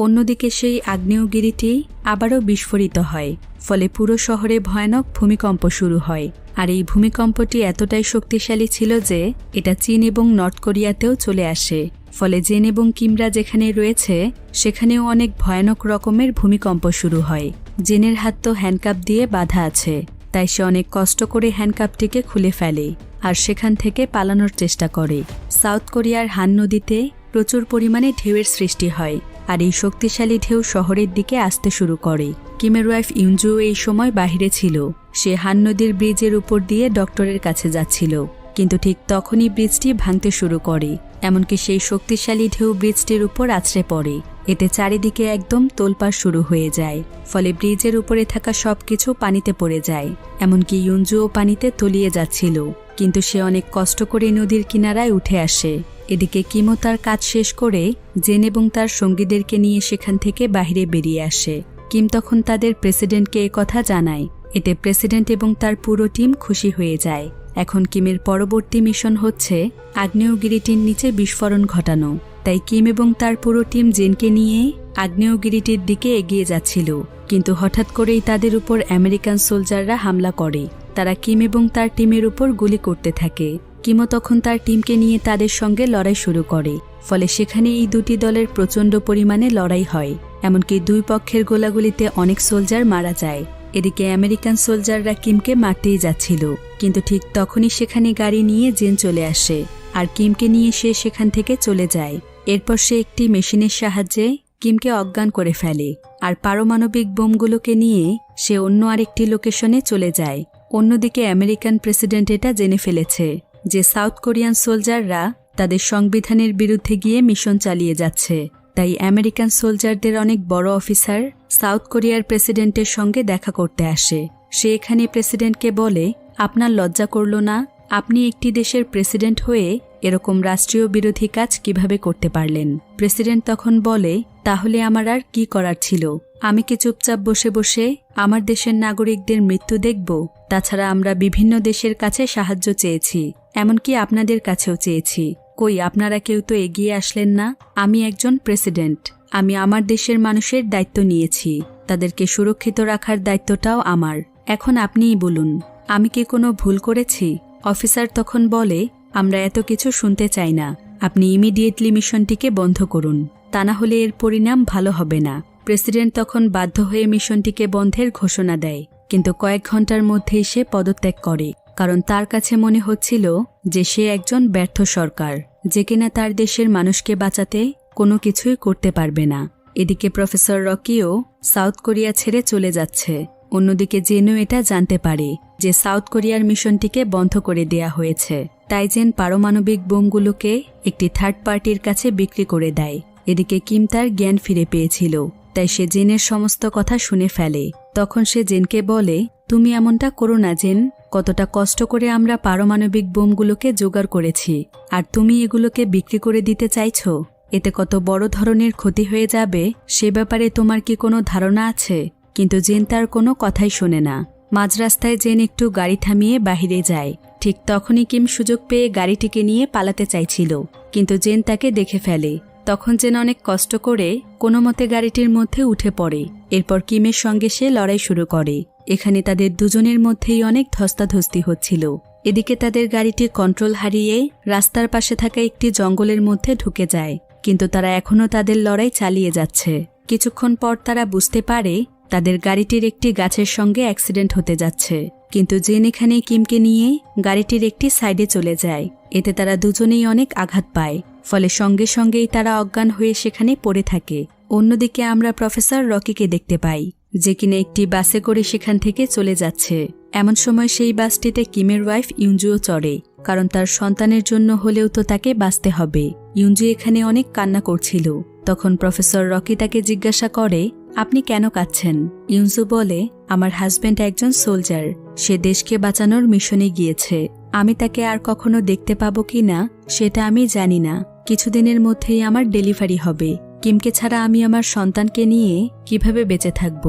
A: অন্যদিকে সেই আগ্নেয়গিরিটি আবারও বিস্ফোরিত হয়। ফলে পুরো শহরে ভয়ানক ভূমিকম্প শুরু হয়। আর এই ভূমিকম্পটি এতটাই শক্তিশালী ছিল যে এটা চীন এবং নর্থ কোরিয়াতেও চলে আসে। ফলে জেন এবং কিমরা যেখানে রয়েছে সেখানেও অনেক ভয়ানক রকমের ভূমিকম্প শুরু হয়। জেনের হাত তো হ্যান্ডকাপ দিয়ে বাঁধা আছে, তাই সে অনেক কষ্ট করে হ্যান্ডকাপটিকে খুলে ফেলে আর সেখান থেকে পালানোর চেষ্টা করে। সাউথ কোরিয়ার হান নদীতে প্রচুর পরিমাণে ঢেউয়ের সৃষ্টি হয়, আর এই শক্তিশালী ঢেউ শহরের দিকে আসতে শুরু করে। কিমের ওয়াইফ ইউনজু এই সময় বাহিরে ছিল। সে হান নদীর ব্রিজের উপর দিয়ে ডক্টরের কাছে যাচ্ছিল, কিন্তু ঠিক তখনই ব্রিজটি ভাঙতে শুরু করে। এমনকি সেই শক্তিশালী ঢেউ ব্রিজটির উপর আছড়ে পড়ে। এতে চারিদিকে একদম তোলপাড় শুরু হয়ে যায়। ফলে ব্রিজের উপরে থাকা সবকিছু পানিতে পড়ে যায়। এমনকি ইউনজুও পানিতে তলিয়ে যাচ্ছিল, কিন্তু সে অনেক কষ্ট করে নদীর কিনারায় উঠে আসে। এদিকে কিমও তার কাজ শেষ করে জেন এবং তার সঙ্গীদেরকে নিয়ে সেখান থেকে বাইরে বেরিয়ে আসে। কিম তখন তাদের প্রেসিডেন্টকে কথা জানায়। এতে প্রেসিডেন্ট এবং তার পুরো টিম খুশি হয়ে যায়। এখন কিমের পরবর্তী মিশন হচ্ছে আগ্নেয়গিরিটির নিচে বিস্ফোরণ ঘটানো। তাই কিম এবং তার পুরো টিম জেনকে নিয়ে আগ্নেয়গিরিটির দিকে এগিয়ে যাচ্ছিল, কিন্তু হঠাৎ করেই তাদের উপর আমেরিকান সোলজাররা হামলা করে। তারা কিম এবং তার টিমের উপর গুলি করতে থাকে। কিমও তখন তার টিমকে নিয়ে তাদের সঙ্গে লড়াই শুরু করে। ফলে সেখানে এই দুটি দলের প্রচণ্ড পরিমাণে লড়াই হয়। এমনকি দুই পক্ষের গোলাগুলিতে অনেক সোলজার মারা যায়। এদিকে আমেরিকান সোলজাররা কিমকে মারতেই যাচ্ছিল, কিন্তু ঠিক তখনই সেখানে গাড়ি নিয়ে জেন চলে আসে আর কিমকে নিয়ে সে সেখান থেকে চলে যায়। এরপর সে একটি মেশিনের সাহায্যে কিমকে অজ্ঞান করে ফেলে আর পারমাণবিক বোমগুলোকে নিয়ে সে অন্য আরেকটি লোকেশনে চলে যায়। অন্যদিকে আমেরিকান প্রেসিডেন্ট এটা জেনে ফেলেছে যে সাউথ কোরিয়ান সোলজাররা তাদের সংবিধানের বিরুদ্ধে গিয়ে মিশন চালিয়ে যাচ্ছে। তাই আমেরিকান সোলজারদের অনেক বড় অফিসার সাউথ কোরিয়ার প্রেসিডেন্টের সঙ্গে দেখা করতে আসে। সে এখানে প্রেসিডেন্টকে বলে, আপনার লজ্জা করল না? আপনি একটি দেশের প্রেসিডেন্ট হয়ে এরকম রাষ্ট্রীয় বিরোধী কাজ কিভাবে করতে পারলেন? প্রেসিডেন্ট তখন বলে, তাহলে আমার আর কি করার ছিল? আমি কি চুপচাপ বসে বসে আমার দেশের নাগরিকদের মৃত্যু দেখব? তাছাড়া আমরা বিভিন্ন দেশের কাছে সাহায্য চেয়েছি, এমনকি আপনাদের কাছেও চেয়েছি। কই আপনারা কেউ তো এগিয়ে আসলেন না। আমি একজন প্রেসিডেন্ট, আমি আমার দেশের মানুষের দায়িত্ব নিয়েছি, তাদেরকে সুরক্ষিত রাখার দায়িত্বটাও আমার। এখন আপনিই বলুন, আমি কি কোনো ভুল করেছি? অফিসার তখন বলে, আমরা এত কিছু শুনতে চাই না, আপনি ইমিডিয়েটলি মিশনটিকে বন্ধ করুন, তা না হলে এর পরিণাম ভালো হবে না। প্রেসিডেন্ট তখন বাধ্য হয়ে মিশনটিকে বন্ধের ঘোষণা দেয়, কিন্তু কয়েক ঘন্টার মধ্যেই সে পদত্যাগ করে, কারণ তার কাছে মনে হচ্ছিল যে সে একজন ব্যর্থ সরকার, যে কিনা তার দেশের মানুষকে বাঁচাতে কোনো কিছুই করতে পারবে না। এদিকে প্রফেসর রকিও সাউথ কোরিয়া ছেড়ে চলে যাচ্ছে। অন্যদিকে জেনও এটা জানতে পারে যে সাউথ কোরিয়ার মিশনটিকে বন্ধ করে দেয়া হয়েছে। তাই জেন পারমাণবিক বোমগুলোকে একটি থার্ড পার্টির কাছে বিক্রি করে দেয়। এদিকে কিম তার জ্ঞান ফিরে পেয়েছিল, তাই সে জেনের সমস্ত কথা শুনে ফেলে। তখন সে জেনকে বলে, তুমি এমনটা করো না জেন, কতটা কষ্ট করে আমরা পারমাণবিক বোমগুলোকে জোগাড় করেছি, আর তুমি এগুলোকে বিক্রি করে দিতে চাইছো? এতে কত বড় ধরনের ক্ষতি হয়ে যাবে সে ব্যাপারে তোমার কি কোনো ধারণা আছে? কিন্তু জেন তার কোনো কথাই শোনে না। মাঝ রাস্তায় জেন একটু গাড়ি থামিয়ে বাহিরে যায়। ঠিক তখনই কিম সুযোগ পেয়ে গাড়িটিকে নিয়ে পালাতে চাইছিল, কিন্তু জেন তাকে দেখে ফেলে। তখন জেন অনেক কষ্ট করে কোনো মতে গাড়িটির মধ্যে উঠে পড়ে। এরপর কিমের সঙ্গে সে লড়াই শুরু করে। এখানে তাদের দুজনের মধ্যেই অনেক ধস্তাধস্তি হচ্ছিল। এদিকে তাদের গাড়িটি কন্ট্রোল হারিয়ে রাস্তার পাশে থাকা একটি জঙ্গলের মধ্যে ঢুকে যায়, কিন্তু তারা এখনও তাদের লড়াই চালিয়ে যাচ্ছে। কিছুক্ষণ পর তারা বুঝতে পারে তাদের গাড়িটির একটি গাছের সঙ্গে অ্যাক্সিডেন্ট হতে যাচ্ছে, কিন্তু জেন এখানে কিমকে নিয়ে গাড়িটির একটি সাইডে চলে যায়। এতে তারা দুজনেই অনেক আঘাত পায়, ফলে সঙ্গে সঙ্গেই তারা অজ্ঞান হয়ে সেখানে পড়ে থাকে। অন্যদিকে আমরা প্রফেসর রকিকে দেখতে পাই, যে কিনা একটি বাসে করে সেখান থেকে চলে যাচ্ছে। এমন সময় সেই বাসটিতে কিমের ওয়াইফ ইউনজুও চড়ে, কারণ তার সন্তানের জন্য হলেও তো তাকে বাঁচতে হবে। ইউনজু এখানে অনেক কান্না করছিল। তখন প্রফেসর রকি তাকে জিজ্ঞাসা করে, আপনি কেন কাঁদছেন? ইউনজু বলে, আমার হাজব্যান্ড একজন সোলজার, সে দেশকে বাঁচানোর মিশনে গিয়েছে। আমি তাকে আর কখনো দেখতে পাবো কি না সেটা আমি জানি না। কিছুদিনের মধ্যেই আমার ডেলিভারি হবে। কিমকে ছাড়া আমি আমার সন্তানকে নিয়ে কিভাবে বেঁচে থাকব?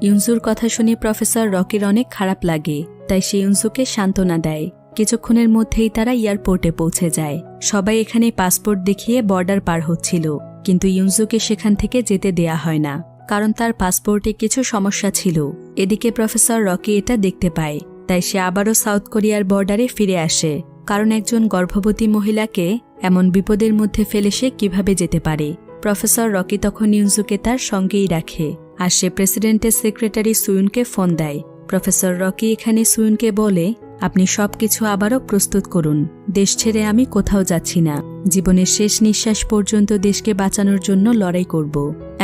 A: ইউনজুর কথা শুনে প্রফেসর রকির অনেক খারাপ লাগে, তাই সে ইউনজুকে সান্ত্বনা দেয়। কিছুক্ষণের মধ্যেই তারা এয়ারপোর্টে পৌঁছে যায়। সবাই এখানে পাসপোর্ট দেখিয়ে বর্ডার পার হচ্ছিল, কিন্তু ইউনজুকে সেখান থেকে যেতে দেয়া হয় না, কারণ তার পাসপোর্টে কিছু সমস্যা ছিল। এদিকে প্রফেসর রকি এটা দেখতে পায়, তাই সে আবারও সাউথ কোরিয়ার বর্ডারে ফিরে আসে, কারণ একজন গর্ভবতী মহিলাকে এমন বিপদের মধ্যে ফেলে সে কিভাবে যেতে পারে। প্রফেসর রকি তখন ইউনজুকে তার সঙ্গেই রাখে, আর সে প্রেসিডেন্টের সেক্রেটারি সুয়ুনকে ফোন দেয়। প্রফেসর রকি এখানে সুয়ুনকে বলে, আপনি সবকিছু আবারও প্রস্তুত করুন। দেশ ছেড়ে আমি কোথাও যাচ্ছি না। জীবনের শেষ নিঃশ্বাস পর্যন্ত দেশকে বাঁচানোর জন্য লড়াই করব।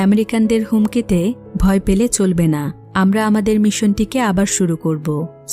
A: আমেরিকানদের হুমকিতে ভয় পেলে চলবে না। আমরা আমাদের মিশনটিকে আবার শুরু করব।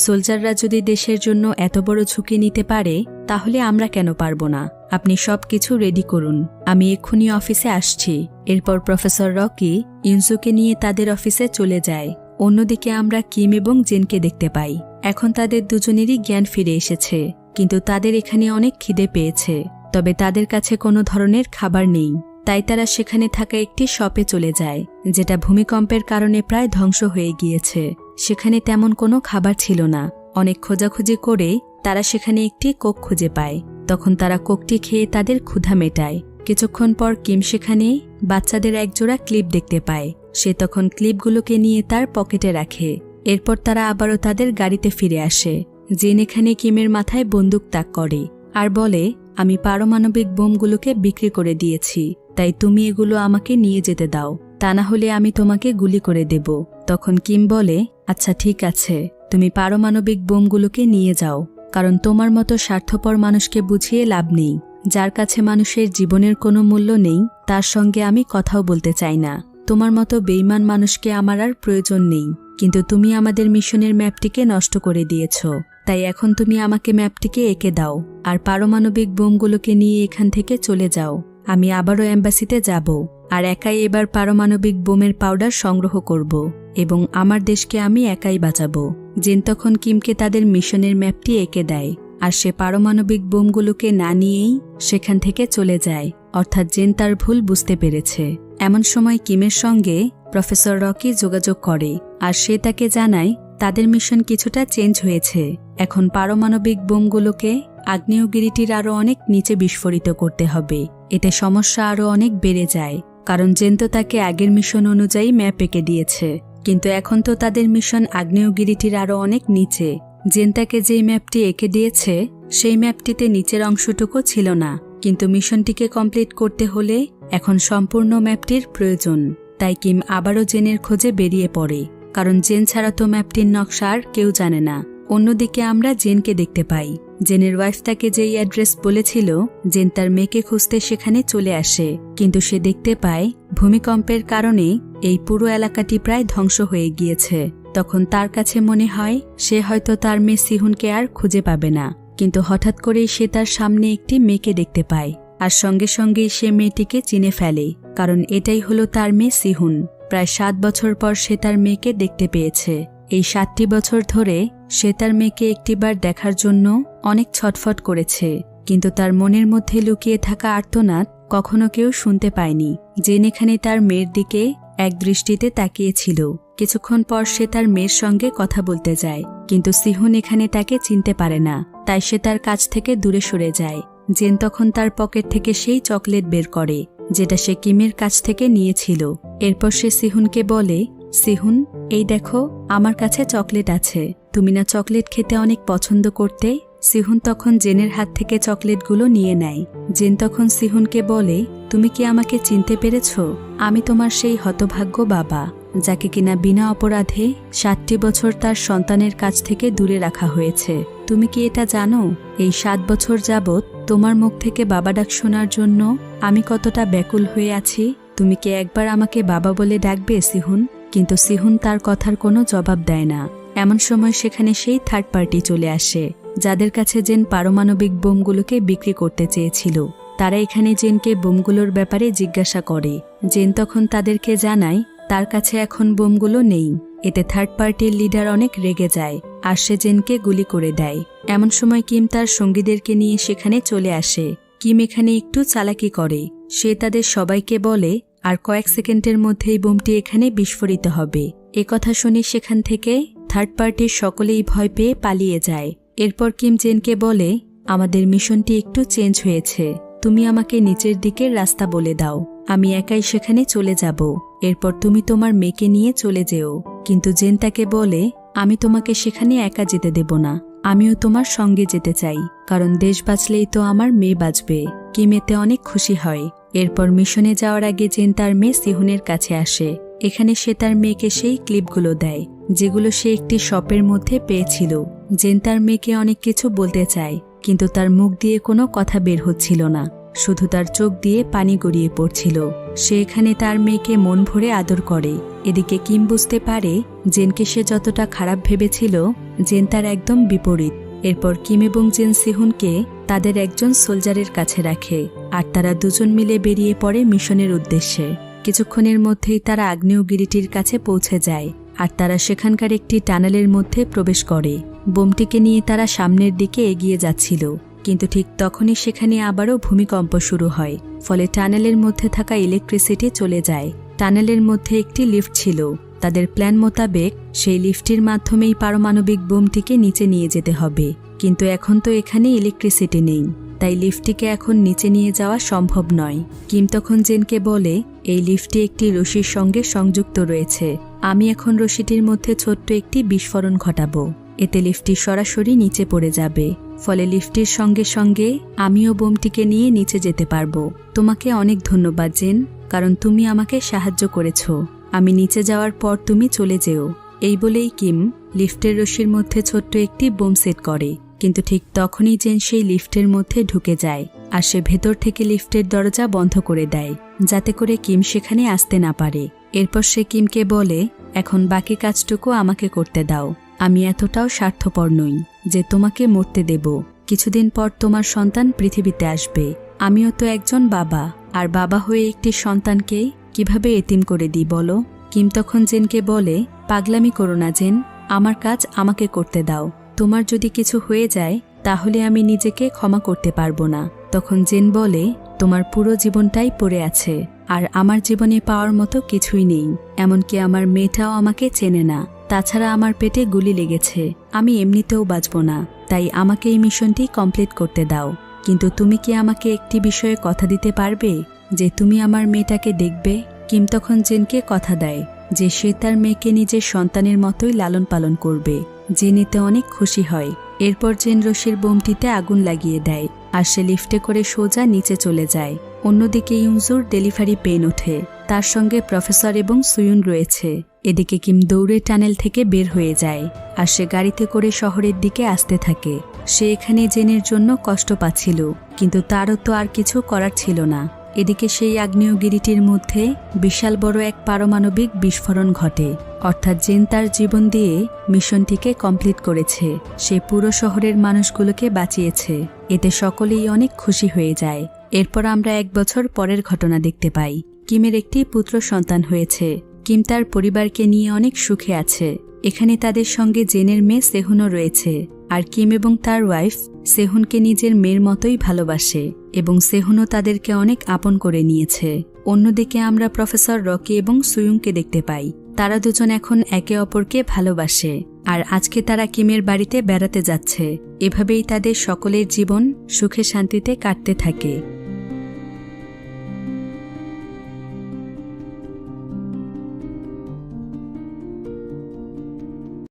A: সোলজাররা যদি দেশের জন্য এত বড় ঝুঁকি নিতে পারে, তাহলে আমরা কেন পারব না? আপনি সবকিছু রেডি করুন, আমি এক্ষুনি অফিসে আসছি। এরপর প্রফেসর রকি ইউনজুকে নিয়ে তাদের অফিসে চলে যায়। অন্যদিকে আমরা কিম এবং জেনকে দেখতে পাই। এখন তাদের দুজনেরই জ্ঞান ফিরে এসেছে, কিন্তু তাদের এখানে অনেক খিদে পেয়েছে, তবে তাদের কাছে কোনো ধরনের খাবার নেই। তাই তারা সেখানে থাকা একটি শপে চলে যায়, যেটা ভূমিকম্পের কারণে প্রায় ধ্বংস হয়ে গিয়েছে। সেখানে তেমন কোনো খাবার ছিল না। অনেক খোঁজাখুঁজি করে তারা সেখানে একটি কোক খুঁজে পায়। তখন তারা কোকটি খেয়ে তাদের ক্ষুধা মেটায়। কিছুক্ষণ পর কিম সেখানে বাচ্চাদের একজোড়া ক্লিপ দেখতে পায়। সে তখন ক্লিপগুলোকে নিয়ে তার পকেটে রাখে। এরপর তারা আবারও তাদের গাড়িতে ফিরে আসে, জেন এখানে কিমের মাথায় বন্দুক তাক করে আর বলে, আমি পারমাণবিক বোমগুলোকে বিক্রি করে দিয়েছি, তাই তুমি এগুলো আমাকে নিয়ে যেতে দাও, তা না হলে আমি তোমাকে গুলি করে দেব। তখন কিম বলে, আচ্ছা ঠিক আছে, তুমি পারমাণবিক বোমগুলোকে নিয়ে যাও, কারণ তোমার মতো স্বার্থপর মানুষকে বুঝিয়ে লাভ নেই। যার কাছে মানুষের জীবনের কোনো মূল্য নেই তার সঙ্গে আমি কথাও বলতে চাই না। তোমার মতো বেঈমান মানুষকে আমার আর প্রয়োজন নেই। কিন্তু তুমি আমাদের মিশনের ম্যাপটিকে নষ্ট করে দিয়েছ, তাই এখন তুমি আমাকে ম্যাপটিকে এঁকে দাও আর পারমাণবিক বোমগুলোকে নিয়ে এখান থেকে চলে যাও। আমি আবারও এম্বাসিতে যাব আর একাই এবার পারমাণবিক বোমের পাউডার সংগ্রহ করব এবং আমার দেশকে আমি একাই বাঁচাবো। জেন তখন কিমকে তাদের মিশনের ম্যাপটি এঁকে দেয় আর সে পারমাণবিক বোমগুলোকে না নিয়েই সেখান থেকে চলে যায়। অর্থাৎ জেন তার ভুল বুঝতে পেরেছে। এমন সময় কিমের সঙ্গে প্রফেসর রকি যোগাযোগ করে আর সে তাকে জানায় তাদের মিশন কিছুটা চেঞ্জ হয়েছে। এখন পারমাণবিক বোমগুলোকে আগ্নেয়গিরিটির আরও অনেক নিচে বিস্ফোরিত করতে হবে। এতে সমস্যা আরও অনেক বেড়ে যায়, কারণ জেন তো তাকে আগের মিশন অনুযায়ী ম্যাপ এঁকে দিয়েছে, কিন্তু এখন তো তাদের মিশন আগ্নেয়গিরিটির আরও অনেক নিচে। জেন তাকে যেই ম্যাপটি এঁকে দিয়েছে সেই ম্যাপটিতে নিচের অংশটুকু ছিল না, কিন্তু মিশনটিকে কমপ্লিট করতে হলে এখন সম্পূর্ণ ম্যাপটির প্রয়োজন। তাই কিম আবারও জেনের খোঁজে বেরিয়ে পড়ে, কারণ জেন ছাড়া তো ম্যাপটির নকশা আর কেউ জানে না। অন্যদিকে আমরা জেনকে দেখতে পাই। জেনের ওয়াইফ তাকে যেই অ্যাড্রেস বলেছিল, জেন তার মেয়েকে খুঁজতে সেখানে চলে আসে, কিন্তু সে দেখতে পায় ভূমিকম্পের কারণে এই পুরো এলাকাটি প্রায় ধ্বংস হয়ে গিয়েছে। তখন তার কাছে মনে হয় সে হয়তো তার মেয়ে সিহুনকে আর খুঁজে পাবে না, কিন্তু হঠাৎ করেই সে তার সামনে একটি মেয়েকে দেখতে পায় আর সঙ্গে সঙ্গেই সে মেয়েটিকে চিনে ফেলে, কারণ এটাই হলো তার মেয়ে সিহুন। প্রায় 7 বছর পর সে তার মেয়েকে দেখতে পেয়েছে। এই 7টি বছর ধরে সে তার মেয়েকে একটিবার দেখার জন্য অনেক ছটফট করেছে, কিন্তু তার মনের মধ্যে লুকিয়ে থাকা আর্তনাদ কখনো কেউ শুনতে পায়নি। জেন এখানে তার মেয়ের দিকে এক দৃষ্টিতে তাকিয়েছিল। কিছুক্ষণ পর সে তার মেয়ের সঙ্গে কথা বলতে যায়, কিন্তু সিহুন এখানে তাকে চিনতে পারে না, তাই সে তার কাছ থেকে দূরে সরে যায়। জেন তখন তার পকেট থেকে সেই চকলেট বের করে যেটা সে কিমের কাছ থেকে নিয়েছিল। এরপর সে সিহুনকে বলে, সিহুন, এই দেখো, আমার কাছে চকলেট আছে, তুমি না চকলেট খেতে অনেক পছন্দ করতে? সিহুন তখন জেনের হাত থেকে চকলেটগুলো নিয়ে নেয়। জেন তখন সিহুনকে বলে, তুমি কি আমাকে চিনতে পেরেছ? আমি তোমার সেই হতভাগ্য বাবা, যাকে কিনা বিনা অপরাধে 7টি বছর তার সন্তানের কাছ থেকে দূরে রাখা হয়েছে। তুমি কি এটা জানো, এই 7 বছর যাবৎ তোমার মুখ থেকে বাবা ডাক শোনার জন্য আমি কতটা ব্যাকুল হয়ে আছি? তুমি কি একবার আমাকে বাবা বলে ডাকবে সিহুন? কিন্তু সিহুন তার কথার কোনো জবাব দেয় না। এমন সময় সেখানে সেই থার্ড পার্টি চলে আসে, যাদের কাছে জেন পারমাণবিক বোমগুলোকে বিক্রি করতে চেয়েছিল। তারা এখানে জেনকে বোমগুলোর ব্যাপারে জিজ্ঞাসা করে। জেন তখন তাদেরকে জানায় তার কাছে এখন বোমগুলো নেই। এতে থার্ড পার্টির লিডার অনেক রেগে যায় আর সে জেনকে গুলি করে দেয়। এমন সময় কিম তার সঙ্গীদেরকে নিয়ে সেখানে চলে আসে। কিম এখানে একটু চালাকি করে। সে তাদের সবাইকে বলে আর কয়েক সেকেন্ডের মধ্যেই বোমটি এখানে বিস্ফোরিত হবে। একথা শুনে সেখান থেকে থার্ড পার্টির সকলেই ভয় পেয়ে পালিয়ে যায়। এরপর কিম জেনকে বলে, আমাদের মিশনটি একটু চেঞ্জ হয়েছে, তুমি আমাকে নিচের দিকের রাস্তা বলে দাও, আমি একাই সেখানে চলে যাব। এরপর তুমি তোমার মেয়েকে নিয়ে চলে যেও। কিন্তু জেন তাকে বলে, আমি তোমাকে সেখানে একা যেতে দেব না, আমিও তোমার সঙ্গে যেতে চাই, কারণ দেশ বাঁচলেই তো আমার মেয়ে বাঁচবে। কিম এতে অনেক খুশি হয়। এরপর মিশনে যাওয়ার আগে জেন তার মেয়ে সিহুনের কাছে আসে। এখানে সে তার মেয়েকে সেই ক্লিপগুলো দেয় যেগুলো সে একটি শপের মধ্যে পেয়েছিল। জেন তার মেয়েকে অনেক কিছু বলতে চায়, কিন্তু তার মুখ দিয়ে কোনো কথা বের হচ্ছিল না, শুধু তার চোখ দিয়ে পানি গড়িয়ে পড়ছিল। সে এখানে তার মেয়েকে মন ভরে আদর করে। এদিকে কিম বুঝতে পারে জেনকে সে যতটা খারাপ ভেবেছিল, জেন তার একদম বিপরীত। এরপর কিম এবং জেন সিহুনকে তাদের একজন সোলজারের কাছে রাখে আর তারা দুজন মিলে বেরিয়ে পড়ে মিশনের উদ্দেশ্যে। কিছুক্ষণের মধ্যেই তারা আগ্নেয়গিরিটির কাছে পৌঁছে যায় আর তারা সেখানকার একটি টানেলের মধ্যে প্রবেশ করে। বোমটিকে নিয়ে তারা সামনের দিকে এগিয়ে যাচ্ছিল, কিন্তু ঠিক তখনই সেখানে আবারও ভূমিকম্প শুরু হয়। ফলে টানেলের মধ্যে থাকা ইলেকট্রিসিটি চলে যায়। টানেলের মধ্যে একটি লিফট ছিল। তাদের প্ল্যান মোতাবেক সেই লিফটের মাধ্যমেই পারমাণবিক বোমটিকে নিচে নিয়ে যেতে হবে, কিন্তু এখন তো এখানে ইলেকট্রিসিটি নেই, তাই লিফটটিকে এখন নিচে নিয়ে যাওয়া সম্ভব নয়। কিম তখন জেনকে বলে, এই লিফটটি একটি রশির সঙ্গে সংযুক্ত রয়েছে, আমি এখন রশিটির মধ্যে ছোট্ট একটি বিস্ফোরণ ঘটাবো। এতে লিফটটি সরাসরি নিচে পড়ে যাবে, ফলে লিফটের সঙ্গে সঙ্গে আমিও বোমটিকে নিয়ে নিচে যেতে পারবো। তোমাকে অনেক ধন্যবাদ জেন, কারণ তুমি আমাকে সাহায্য করেছ। আমি নিচে যাওয়ার পর তুমি চলে যেও। এই বলেই কিম লিফটের রশির মধ্যে ছোট্ট একটি বোম সেট করে, কিন্তু ঠিক তখনই জেন সেই লিফটের মধ্যে ঢুকে যায় আর সে ভেতর থেকে লিফটের দরজা বন্ধ করে দেয়, যাতে করে কিম সেখানে আসতে না পারে। এরপর সে কিমকে বলে, এখন বাকি কাজটুকু আমাকে করতে দাও। আমি এতটাও স্বার্থপর নই যে তোমাকে মরতে দেব। কিছুদিন পর তোমার সন্তান পৃথিবীতে আসবে। আমিও তো একজন বাবা, আর বাবা হয়ে একটি সন্তানকে কিভাবে এতিম করে দিই বলো? কিম তখন জেনকে বলে, পাগলামি করো না জেন, আমার কাজ আমাকে করতে দাও। তোমার যদি কিছু হয়ে যায় তাহলে আমি নিজেকে ক্ষমা করতে পারবো না। তখন জেন বলে, তোমার পুরো জীবনটাই পড়ে আছে, আর আমার জীবনে পাওয়ার মতো কিছুই নেই। এমনকি আমার মেয়েটাও আমাকে চেনে না। তাছাড়া আমার পেটে গুলি লেগেছে, আমি এমনিতেও বাঁচব না। তাই আমাকে এই মিশনটি কমপ্লিট করতে দাও। কিন্তু তুমি কি আমাকে একটি বিষয়ে কথা দিতে পারবে যে তুমি আমার মেয়েটাকে দেখবে? কিম তখন জেনকে কথা দেয় যে সে তার মেয়েকে নিজের সন্তানের মতোই লালন পালন করবে। জেন এতে অনেক খুশি হয়। এরপর জেন রশির বোমটিতে আগুন লাগিয়ে দেয় আর সে লিফটে করে সোজা নিচে চলে যায়। অন্যদিকে ইউনজুর ডেলিভারি পেন ওঠে, তার সঙ্গে প্রফেসর এবং সুয়ুন রয়েছে। এদিকে কিম দৌড়ে টানেল থেকে বের হয়ে যায় আর সে গাড়িতে করে শহরের দিকে আসতে থাকে। সে এখানে জেনের জন্য কষ্ট পাচ্ছিল, কিন্তু তারও তো আর কিছু করার ছিল না। এদিকে সেই আগ্নেয়গিরিটির মধ্যে বিশাল বড় এক পারমাণবিক বিস্ফোরণ ঘটে, অর্থাৎ জেন তার জীবন দিয়ে মিশনটিকে কমপ্লিট করেছে। সে পুরো শহরের মানুষগুলোকে বাঁচিয়েছে। এতে সকলেই অনেক খুশি হয়ে যায়। এরপর আমরা 1 বছর পরের ঘটনা দেখতে পাই। কিমের একটি পুত্র সন্তান হয়েছে। কিম তার পরিবারকে নিয়ে অনেক সুখে আছে। এখানে তাদের সঙ্গে জেনের মেয়ে সেহুনও রয়েছে, আর কিম এবং তার ওয়াইফ সেহুনকে নিজের মেয়ের মতোই ভালোবাসে এবং সেহুনও তাদেরকে অনেক আপন করে নিয়েছে। অন্যদিকে আমরা প্রফেসর রকি এবং সুয়ুংকে দেখতে পাই। তারা দুজন এখন একে অপরকে ভালোবাসে, আর আজকে তারা কিমের বাড়িতে বেড়াতে যাচ্ছে। এভাবেই তাদের সকলের জীবন সুখে শান্তিতে কাটতে থাকে।